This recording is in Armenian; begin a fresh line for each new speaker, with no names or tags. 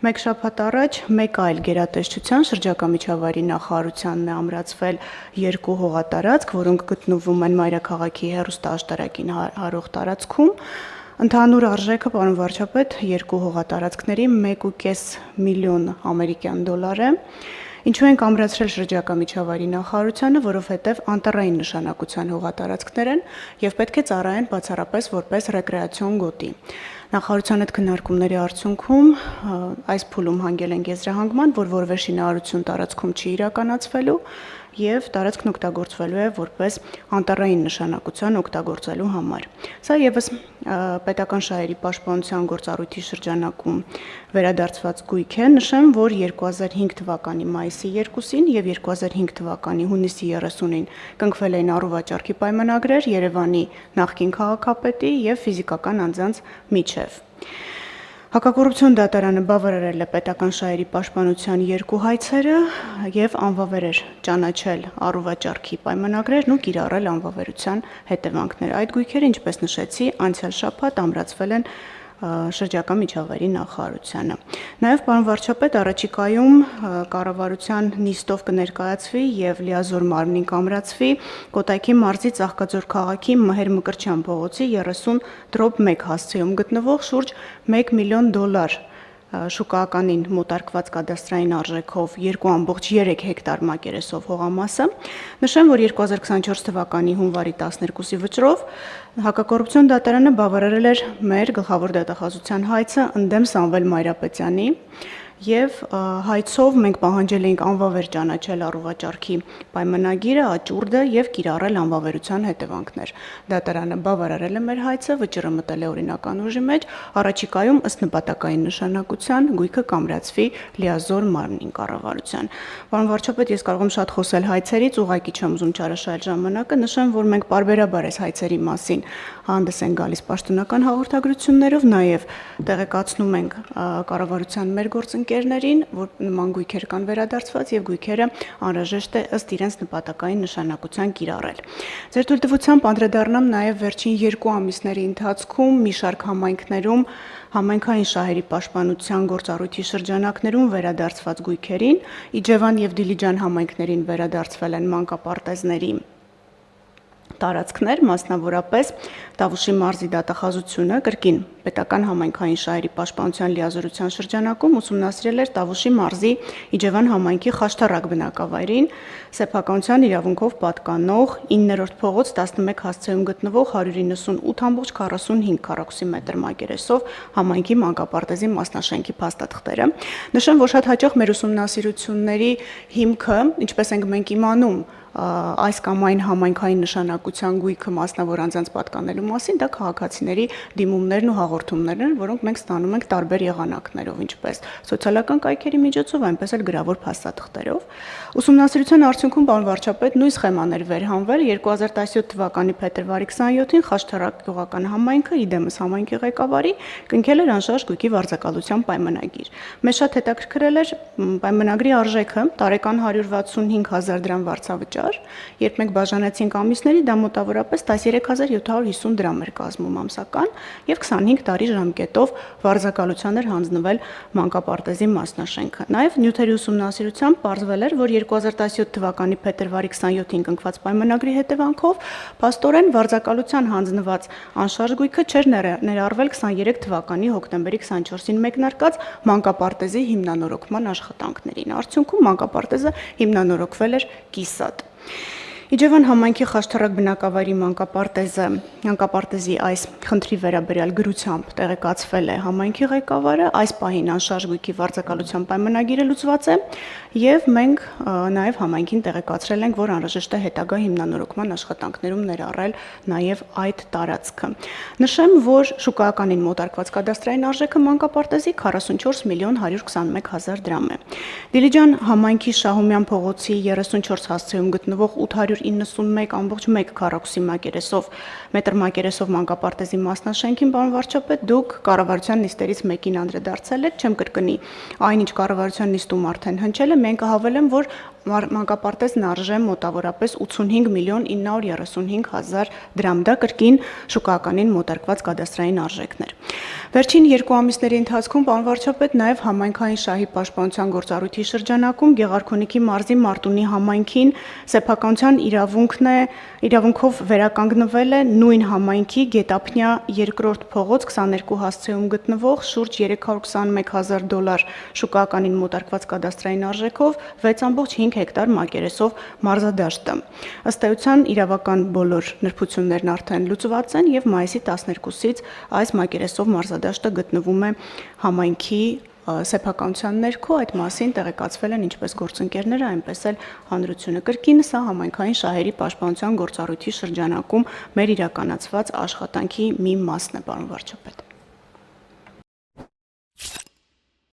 Մեկ շաբաթ առաջ մեկ այլ գերատեսչության շրջակա միջավայրի նախարարությանն է ամրացվել 2 հողատարածք, որոնք գտնվում են մայրաքաղաքի հեռուստաաշտարակին հարող տարածքում։ Ընդհանուր արժեքը, պարոն վարչապետ, 2 հողատարածքների 1.5 միլիոն ամերիկյան դոլար է։ Ինչու ենք ամրացրել շրջակա միջավայրի նախարարությանը, որովհետև անտառային նշանակության հողատարածքներ են եւ պետք է ծառայեն բացառապես որպես ռեկրեացիոն գոտի։ Նախարարության հետ քննարկումների արդյունքում այս փուլում հանգել ենք եզրահանգման, որ որևէ շինարարություն տարածքում չի իրականացվելու եւ տարածքն օգտագործվելու է որպես անտառային նշանակության օգտագործելու համար։ Սա եւս պետական շահերի պաշտպանության գործառույթի շրջանակում վերադարձված գույք է։ Նշեմ, որ 2005 թվականի մայիսի 2-ին եւ 2005 թվականի հունիսի 30-ին կնքվել էին առուվաճառքի պայմանագրեր Երևանի նախկին քաղաքապետի եւ ֆիզիկական անձանց միջև։ Հակակոռուպցիոն դատարանը բավարարել է պետական շահերի պաշտպանության 2 հայցերը եւ անվավեր էր ճանաչել առուվաճառքի պայմանագրերն ու կիրառել անվավերության հետևանքներ։ Այդ գույքերը, ինչպես նշեցի, անցյալ շաբաթ ամրացվել են շրջակա միջավայրի նախարարությանը։ Նաև, պարոն վարչապետ, առաջիկայում կառավարության նիստով կներկայացվի եւ լիազոր մարմնին կամրացվի Կոտայքի մարզի Ծաղկաձոր քաղաքի Մհեր Մկրտչյան փողոցի 30/1 հասցեում գտնվող շուրջ 1 միլիոն դոլար շուկականին մոտարկված կադաստրային արժեքով 2.3 հեկտար մակերեսով հողամասը։ Նշեմ, որ 2024 թվականի հունվարի 12-ի վճռով Հակակոռուպցիոն դատարանը բավարարել էր մեր գլխավոր դատախազության հայցը ընդդեմ Սամվել Մայրապետյանի եւ հայցով մենք պահանջել էինք անվավեր ճանաչել առուվաճառքի պայմանագիրը, աճուրդը եւ կիրառել անվավերության հետևանքներ։ Դատարանը բավարարել է մեր հայցը, վճիռը մտել է օրինական ուժի մեջ, առաջիկայում ըստ նպատակային նշանակության գույքը կամրացվի լիազոր մարմնին կառավարության։ Պարոն վարչապետ, ես կարող եմ շատ խոսել հայցերից, ուղղակի չեմ ուզում չարաշահել ժամանակը, նշեմ, որ մենք պարբերաբար այս հայցերի մասին հանդես են գալիս պաշտոնական հաղորդագրություններով, նաեւ տեղեկացնում ենք կառավարության մեր գործընկերներին, որ նման գույքեր կան վերադարձված եւ գույքերը անհրաժեշտ է ըստ իրենց նպատակային նշանակության կիրառել։ Ձեր թույլտվությամբ անդրադառնամ նաեւ վերջին 2 ամիսների ընթացքում մի շարք համայնքներում համայնքային շահերի պաշտպանության գործառույթի շրջանակներում վերադարձված գույքերին, Իջևան եւ Դիլիջան համայնքներին վերադարձվել են մանկապարտեզների տարածքներ, մասնավորապես Տավուշի մարզի դատախազությունը կրկին պետական համայնքային շահերի պաշտպանության լիազորության շրջանակում ուսումնասիրել էր Տավուշի մարզի Իջևան համայնքի Խաշտարակ բնակավայրին սեփականության իրավունքով պատկանող 9-րդ փողոց 11 հասցեում գտնվող 198.45 քառակուսի մետր մակերեսով համայնքի մանկապարտեզի մասնաշենքի փաստաթղթերը։ Նշեմ, որ շատ հաճախ մեր ուսումնասիրությունների հիմքը, ինչպես ենք մենք իմանում, այս կամ այն համայնքային նշանակության գույքը մասնավոր անձանց պատկանելու մասին, դա քաղաքացիների դիմումներն ու հաղորդումներն են, որոնք մենք ստանում ենք տարբեր եղանակներով, ինչպես սոցիալական կայքերի միջոցով, այնպես էլ գրավոր փաստաթղթերով։ Ուսումնասիրության արդյունքում, պարոն վարչապետ, նույն սխեման էր վերհանվել 2017 թվականի փետրվարի 27-ին Խաշտարակ գյուղական համայնքը իդեմս համայնքի ղեկավարի կնքել էր անշարժ գույքի վարձակալության պայմանագիր։ Մեզ շատ հետաքրքրել էր պայմանագրի արժեքը տարեկան 165.000 դրամ վարձավճար, երբ մենք բաժանեցինք ամիսների, դա մոտավորապես 13750 դրամ էր կազմում ամսական եւ 25 տարի ժամկետով վարձակալության էր հանձնվել մանկապարտեզի մասնաշենքը։ Նաեւ նյութերի ուսումնասիրությամբ պարզվել էր, որ 2017 թվականի փետրվարի 27-ին կնքված պայմանագրի հետևանքով փաստորեն վարձակալության հանձնված անշարժ գույքը չէր ներառվել 23 թվականի հոկտեմբերի 24-ին մեկնարկած մանկապարտեզի հիմնանորոգման աշխատանքներին։ Արդյունքում մանկապարտեզը հիմնանորոգվել էր կիսատ։ Իջևան համայնքի Խաշտարակ բնակավայրի մանկապարտեզի այս խնդրի վերաբերյալ գրությամբ տեղեկացվել է համայնքի ղեկավարը, այս պահին անշարժ գույքի վարձակալության պայմանագիրը լուծված է եւ մենք նաեւ համայնքին տեղեկացրել ենք, որ անհրաժեշտ է հետագա հիմնանորոգման աշխատանքներում ներառել նաեւ այդ տարածքը։ Նշեմ, որ շուկականին մոտարկված կադաստրային արժեքը մանկապարտեզի 44 միլիոն 121 հազար դրամ է։ Դիլիջան համայնքի Շահումյան փողոցի 34 հասցեում գտնվող 891.1 քառակուսի մետր մակերեսով մանկապարտեզի մասնաշենքին, պարոն վարչապետ, դուք կառավարության նիստերից մեկին անդրադարձել եք, չեմ կրկնի այն, ինչ կառավարության նիստում արդեն հնչել է, մենք հավելեմ, որ մանկապարտեզն արժե մոտավորապես 85 միլիոն 935 հազար դրամ, դա կրկին շուկականին մոտարկված կադաստրային արժեքներ։ Վերջին 2 ամիսների ընթացքում պարոն վարչապետ նաև համայնքային շահի պաշտպանության գործառույթի շրջանակում Գեղարքունիքի մարզի Մարտունի համայնքին սեփականության իրավունքով վերականգնվել է նույն համայնքի Գետափնյա 2-րդ փողոց 22 հասցեում գտնվող շուրջ $321,000 շուկականին մոտարկված կադաստրային արժեքով 6.5 հեկտար մակերեսով մարզադաշտը։ Ըստ էության իրավական բոլոր նրբություններն արդեն լուծված են եւ մայիսի 12-ից այս մակերեսով մարզադաշտը գտնվում է համայնքի սեփականության ներքո, այդ մասին տեղեկացվել են ինչպես գործընկերները, այնպես էլ հանրությունը։ Կրկին սա համայնքային շահերի պաշտպանության գործառույթի շրջանակում մեր իրականացված աշխատանքի մի մասն է, պարոն վարչապետ։